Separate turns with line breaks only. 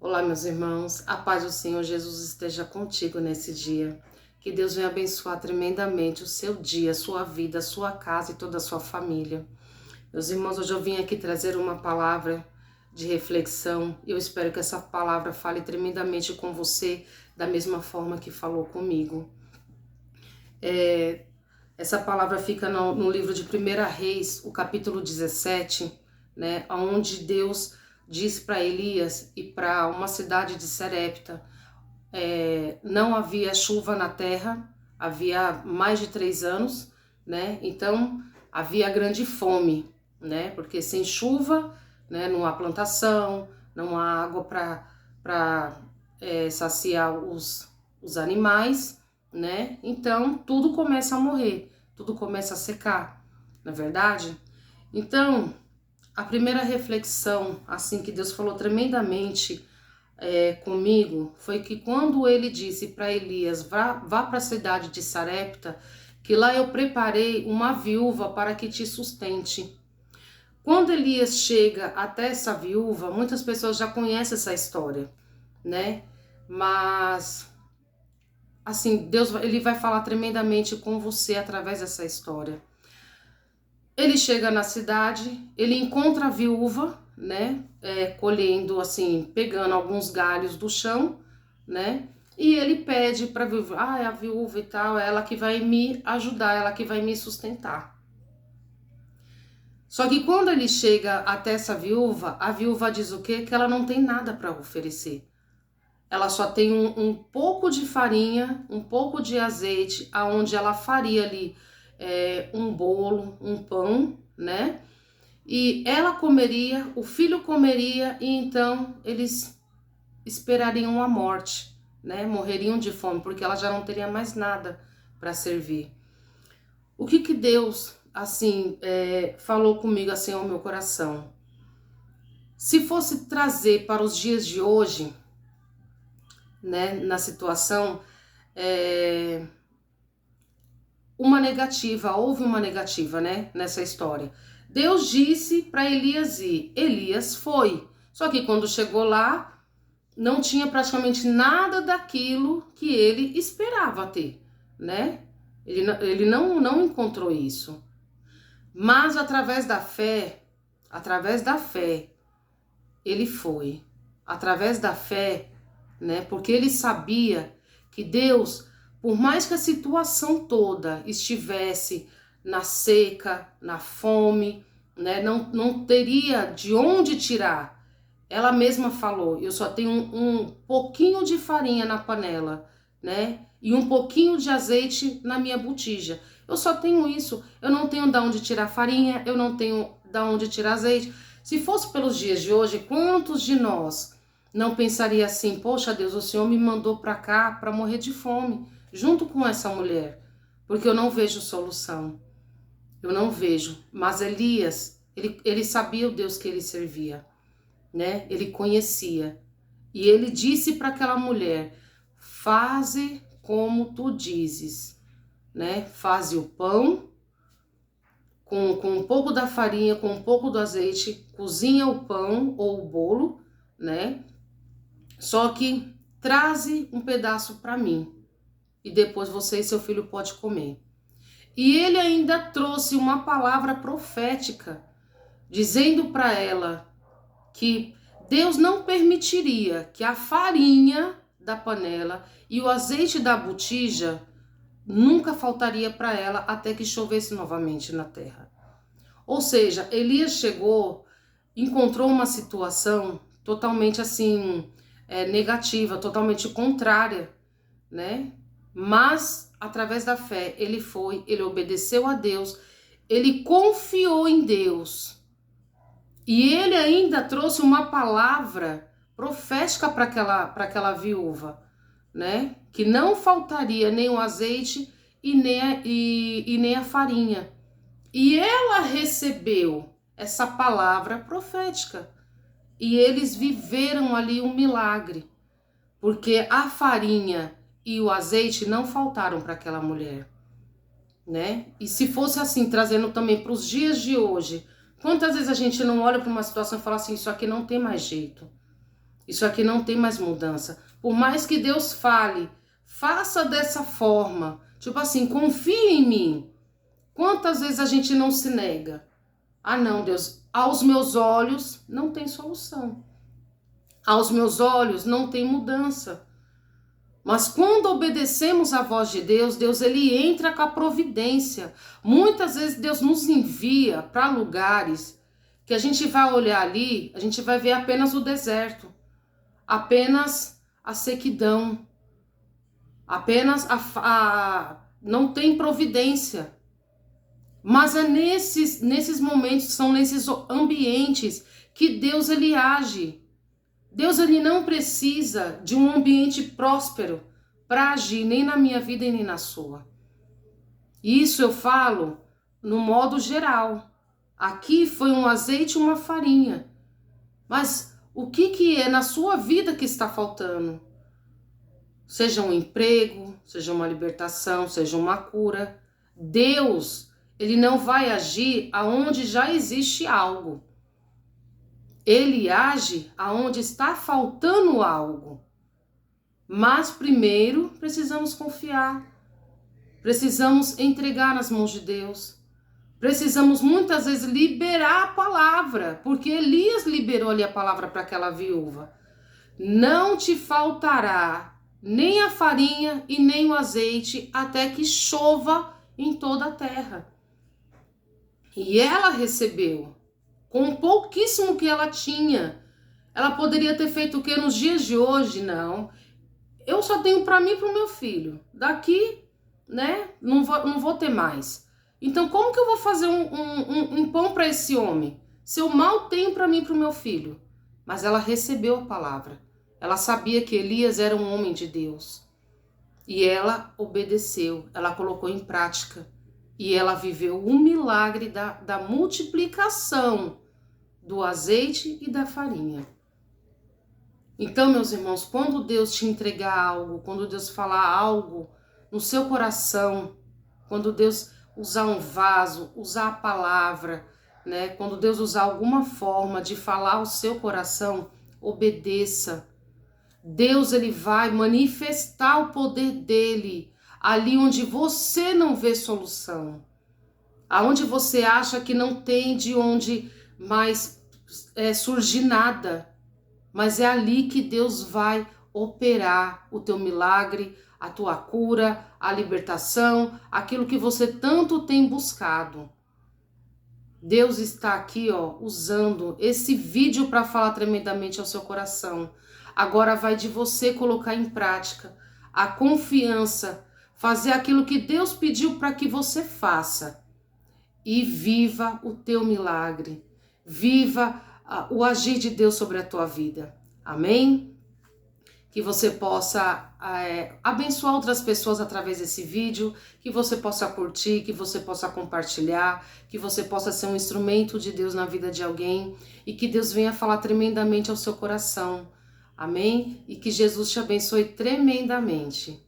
Olá, meus irmãos, a paz do Senhor Jesus esteja contigo nesse dia. Que Deus venha abençoar tremendamente o seu dia, a sua vida, a sua casa e toda a sua família. Meus irmãos, hoje eu vim aqui trazer uma palavra de reflexão e eu espero que essa palavra fale tremendamente com você da mesma forma que falou comigo. Essa palavra fica no livro de 1 Reis, o capítulo 17, né, onde Deus diz para Elias e para uma cidade de Serepta, não havia chuva na terra, havia mais de 3 anos, né, então havia grande fome, né, porque sem chuva, né, não há plantação, não há água para saciar os animais, né? Então tudo começa a morrer, tudo começa a secar, na verdade? Então, a primeira reflexão, assim, que Deus falou tremendamente comigo, foi que quando ele disse para Elias, vá para a cidade de Sarepta, que lá eu preparei uma viúva para que te sustente. Quando Elias chega até essa viúva, muitas pessoas já conhecem essa história, né? Mas assim, Deus ele vai falar tremendamente com você através dessa história. Ele chega na cidade, ele encontra a viúva, né, colhendo, assim, pegando alguns galhos do chão, né, e ele pede para a viúva, é a viúva e tal, é ela que vai me ajudar, ela que vai me sustentar. Só que quando ele chega até essa viúva, a viúva diz o quê? Que ela não tem nada para oferecer. Ela só tem um pouco de farinha, um pouco de azeite, aonde ela faria ali um bolo, um pão, né? E ela comeria, o filho comeria e então eles esperariam a morte, né? Morreriam de fome, porque ela já não teria mais nada para servir. O que Deus, assim, falou comigo, assim, ao meu coração? Se fosse trazer para os dias de hoje, né, na situação, houve uma negativa, né, nessa história. Deus disse para Elias ir, Elias foi. Só que quando chegou lá, não tinha praticamente nada daquilo que ele esperava ter, né? Ele não encontrou isso. Mas através da fé, ele foi. Através da fé, né? Porque ele sabia que Deus, por mais que a situação toda estivesse na seca, na fome, né? Não teria de onde tirar. Ela mesma falou, eu só tenho um pouquinho de farinha na panela, né? E um pouquinho de azeite na minha botija. Eu só tenho isso. Eu não tenho de onde tirar farinha, eu não tenho de onde tirar azeite. Se fosse pelos dias de hoje, quantos de nós não pensaria assim, poxa Deus, o Senhor me mandou para cá para morrer de fome, junto com essa mulher, porque eu não vejo solução, eu não vejo. Mas Elias, ele sabia o Deus que ele servia, né? Ele conhecia. E ele disse para aquela mulher, faze como tu dizes, né? Faze o pão, com um pouco da farinha, com um pouco do azeite, cozinha o pão ou o bolo, né? Só que traze um pedaço para mim e depois você e seu filho pode comer. E ele ainda trouxe uma palavra profética, dizendo para ela que Deus não permitiria que a farinha da panela e o azeite da botija nunca faltaria para ela até que chovesse novamente na terra. Ou seja, Elias chegou, encontrou uma situação totalmente assim, negativa, totalmente contrária, né? Mas através da fé ele foi, ele obedeceu a Deus, ele confiou em Deus. E ele ainda trouxe uma palavra profética para aquela viúva, né? Que não faltaria nem o azeite e nem a farinha. E ela recebeu essa palavra profética. E eles viveram ali um milagre, porque a farinha e o azeite não faltaram para aquela mulher, né? E se fosse assim, trazendo também para os dias de hoje, quantas vezes a gente não olha para uma situação e fala assim, isso aqui não tem mais jeito. Isso aqui não tem mais mudança. Por mais que Deus fale, faça dessa forma. Tipo assim, confie em mim. Quantas vezes a gente não se nega? Ah, não, Deus, aos meus olhos não tem solução. Aos meus olhos não tem mudança. Mas quando obedecemos à voz de Deus, Deus ele entra com a providência. Muitas vezes Deus nos envia para lugares que a gente vai olhar ali, a gente vai ver apenas o deserto, apenas a sequidão, apenas não tem providência. Mas é nesses momentos, são nesses ambientes que Deus ele age. Deus ele não precisa de um ambiente próspero para agir nem na minha vida e nem na sua. Isso eu falo no modo geral. Aqui foi um azeite e uma farinha. Mas o que é na sua vida que está faltando? Seja um emprego, seja uma libertação, seja uma cura. Deus, ele não vai agir aonde já existe algo. Ele age aonde está faltando algo. Mas primeiro precisamos confiar. Precisamos entregar nas mãos de Deus. Precisamos muitas vezes liberar a palavra, porque Elias liberou ali a palavra para aquela viúva. Não te faltará nem a farinha e nem o azeite até que chova em toda a terra. E ela recebeu. Com pouquíssimo que ela tinha. Ela poderia ter feito o que nos dias de hoje? Não. Eu só tenho para mim e para o meu filho. Daqui, né, não vou ter mais. Então, como que eu vou fazer um pão para esse homem? Se eu mal tenho para mim e para o meu filho. Mas ela recebeu a palavra. Ela sabia que Elias era um homem de Deus. E ela obedeceu. Ela colocou em prática. E ela viveu um milagre da multiplicação do azeite e da farinha. Então, meus irmãos, quando Deus te entregar algo, quando Deus falar algo no seu coração, quando Deus usar um vaso, usar a palavra, né? Quando Deus usar alguma forma de falar ao seu coração, obedeça. Deus ele vai manifestar o poder dele ali onde você não vê solução, aonde você acha que não tem de onde mais surgir nada, mas é ali que Deus vai operar o teu milagre, a tua cura, a libertação, aquilo que você tanto tem buscado. Deus está aqui, usando esse vídeo para falar tremendamente ao seu coração. Agora vai de você colocar em prática a confiança, fazer aquilo que Deus pediu para que você faça. E viva o teu milagre. Viva o agir de Deus sobre a tua vida. Amém? Que você possa abençoar outras pessoas através desse vídeo, que você possa curtir, que você possa compartilhar, que você possa ser um instrumento de Deus na vida de alguém e que Deus venha falar tremendamente ao seu coração. Amém? E que Jesus te abençoe tremendamente.